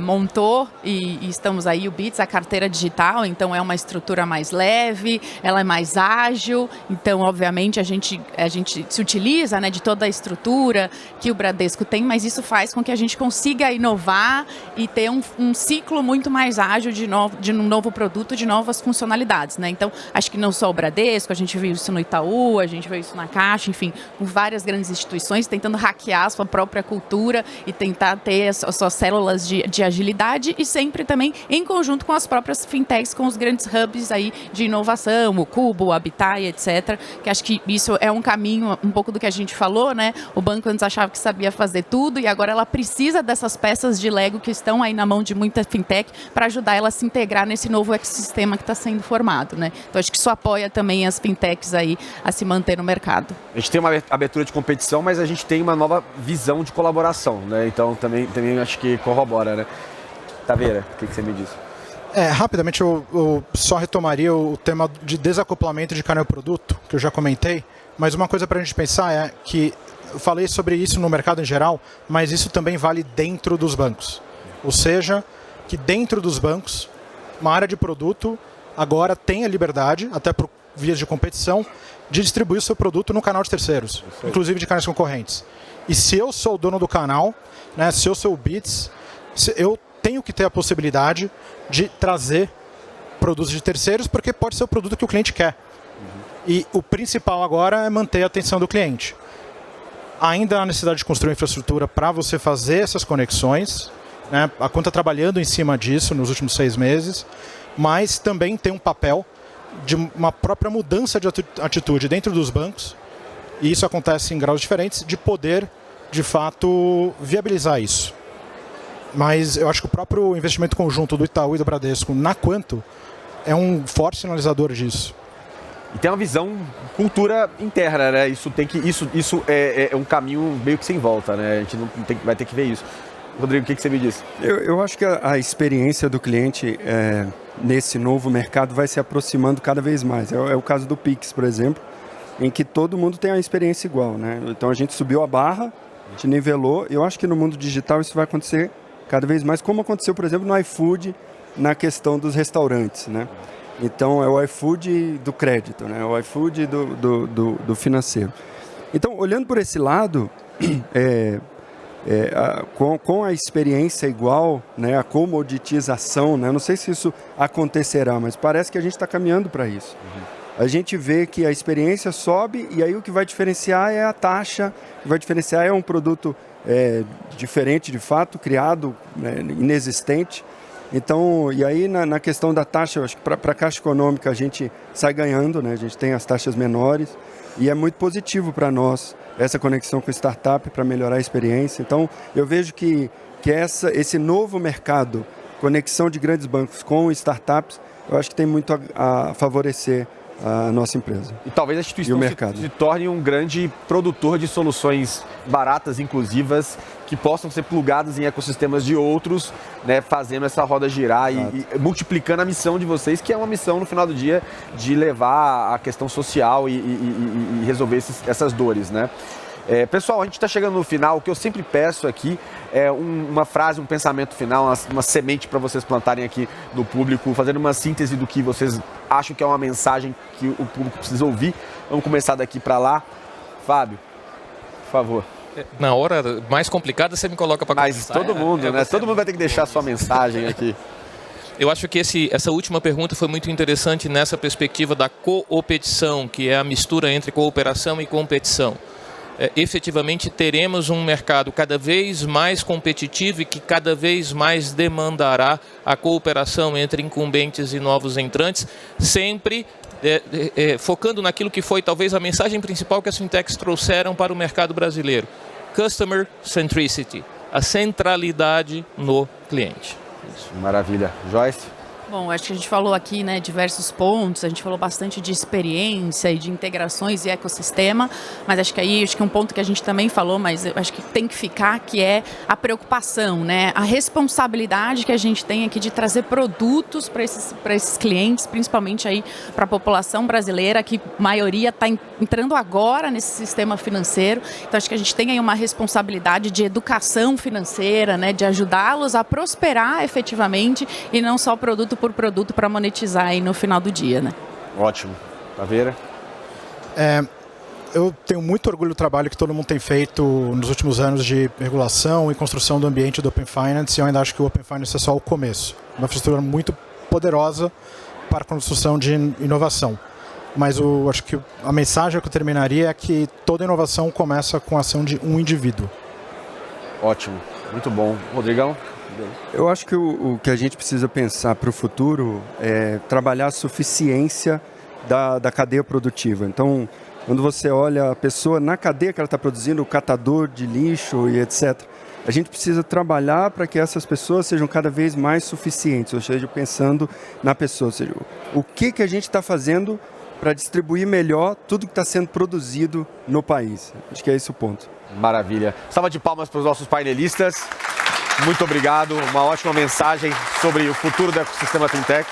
montou e estamos aí, o BITS, a carteira digital, então é uma estrutura mais leve, ela é mais ágil, então obviamente a gente se utiliza, né, de toda a estrutura que o Bradesco tem, mas isso faz com que a gente consiga inovar e ter um ciclo muito mais ágil de um novo produto, de novas funcionalidades, né? Então, acho que não só o Bradesco, a gente viu isso no Itaú, a gente viu isso na Caixa, enfim, com várias grandes instituições tentando hackear a sua própria cultura e tentar ter as suas células de agilidade e sempre também em conjunto com as próprias fintechs, com os grandes hubs aí de inovação, o Cubo, o Habitat, etc. Que acho que isso é um caminho, um pouco do que a gente falou, né? O banco antes achava que sabia fazer tudo e agora ela precisa dessas peças de Lego que estão aí na mão de muita fintech para ajudar ela a se integrar nesse novo ecossistema que está sendo formado, né? Então acho que isso apoia também as fintechs aí a se manter no mercado. A gente tem uma abertura de competição, mas a gente tem uma nova visão de colaboração, né? Então também acho que corrobora, né? Taveira, o que você me diz? Rapidamente eu só retomaria o tema de desacoplamento de canal produto, que eu já comentei, mas uma coisa para a gente pensar é que eu falei sobre isso no mercado em geral, mas isso também vale dentro dos bancos. Ou seja, que dentro dos bancos, uma área de produto agora tem a liberdade, até por vias de competição, de distribuir o seu produto no canal de terceiros, inclusive de canais concorrentes. E se eu sou o dono do canal, né, se eu sou o Bits, eu tenho que ter a possibilidade de trazer produtos de terceiros, porque pode ser o produto que o cliente quer. E o principal agora é manter a atenção do cliente. Ainda há necessidade de construir infraestrutura para você fazer essas conexões, né? A Quanto está trabalhando em cima disso nos últimos 6 meses, mas também tem um papel de uma própria mudança de atitude dentro dos bancos, e isso acontece em graus diferentes, de poder, de fato, viabilizar isso. Mas eu acho que o próprio investimento conjunto do Itaú e do Bradesco na Quanto é um forte sinalizador disso. E tem uma visão, cultura interna, né? Isso é um caminho meio que sem volta, né? A gente vai ter que ver isso. Rodrigo, o que você me disse? Eu acho que a experiência do cliente nesse novo mercado vai se aproximando cada vez mais. É o caso do Pix, por exemplo, em que todo mundo tem uma experiência igual, né? Então a gente subiu a barra, a gente nivelou. Eu acho que no mundo digital isso vai acontecer cada vez mais, como aconteceu, por exemplo, no iFood, na questão dos restaurantes, né? Então é o iFood do crédito, né? O iFood do financeiro. Então, olhando por esse lado, com a experiência igual, né, a comoditização, né, não sei se isso acontecerá, mas parece que a gente está caminhando para isso. A gente vê que a experiência sobe e aí o que vai diferenciar é a taxa, o que vai diferenciar é um produto diferente de fato, criado, inexistente. Então, e aí na questão da taxa, eu acho que para a Caixa Econômica a gente sai ganhando, né, a gente tem as taxas menores e é muito positivo para nós essa conexão com startup para melhorar a experiência. Então, eu vejo que esse novo mercado, conexão de grandes bancos com startups, eu acho que tem muito a favorecer a nossa empresa. E talvez a instituição se torne um grande produtor de soluções baratas, inclusivas, que possam ser plugadas em ecossistemas de outros, né, fazendo essa roda girar e multiplicando a missão de vocês, que é uma missão, no final do dia, de levar a questão social e resolver essas dores, né? Pessoal, a gente está chegando no final. O que eu sempre peço aqui é uma frase, um pensamento final, uma semente para vocês plantarem aqui no público, fazendo uma síntese do que vocês acham que é uma mensagem que o público precisa ouvir. Vamos começar daqui para lá. Fábio, por favor. Na hora mais complicada você me coloca para começar. Mas todo mundo, né? Todo mundo vai ter que deixar a sua mensagem aqui. Eu acho que essa última pergunta foi muito interessante nessa perspectiva da coopetição, que é a mistura entre cooperação e competição. Efetivamente teremos um mercado cada vez mais competitivo e que cada vez mais demandará a cooperação entre incumbentes e novos entrantes, sempre focando naquilo que foi talvez a mensagem principal que as fintechs trouxeram para o mercado brasileiro: Customer Centricity, a centralidade no cliente. Isso. Maravilha. Joyce? Bom, acho que a gente falou aqui, né, diversos pontos, a gente falou bastante de experiência e de integrações e ecossistema, mas acho que um ponto que a gente também falou, mas eu acho que tem que ficar, que é a preocupação, né, a responsabilidade que a gente tem aqui de trazer produtos para esses clientes, principalmente aí para a população brasileira, que a maioria está entrando agora nesse sistema financeiro. Então acho que a gente tem aí uma responsabilidade de educação financeira, né, de ajudá-los a prosperar efetivamente e não só produto por produto para monetizar aí no final do dia, né? Ótimo. Taveira? Eu tenho muito orgulho do trabalho que todo mundo tem feito nos últimos anos de regulação e construção do ambiente do Open Finance, e eu ainda acho que o Open Finance é só o começo. Uma infraestrutura muito poderosa para a construção de inovação. Mas acho que a mensagem que eu terminaria é que toda inovação começa com a ação de um indivíduo. Ótimo. Muito bom. Rodrigão? Eu acho que o que a gente precisa pensar para o futuro é trabalhar a suficiência da cadeia produtiva. Então, quando você olha a pessoa na cadeia que ela está produzindo, o catador de lixo e etc., a gente precisa trabalhar para que essas pessoas sejam cada vez mais suficientes, ou seja, pensando na pessoa, ou seja, o que a gente está fazendo para distribuir melhor tudo que está sendo produzido no país. Acho que é esse o ponto. Maravilha. Salva de palmas para os nossos painelistas. Muito obrigado, uma ótima mensagem sobre o futuro do ecossistema fintech.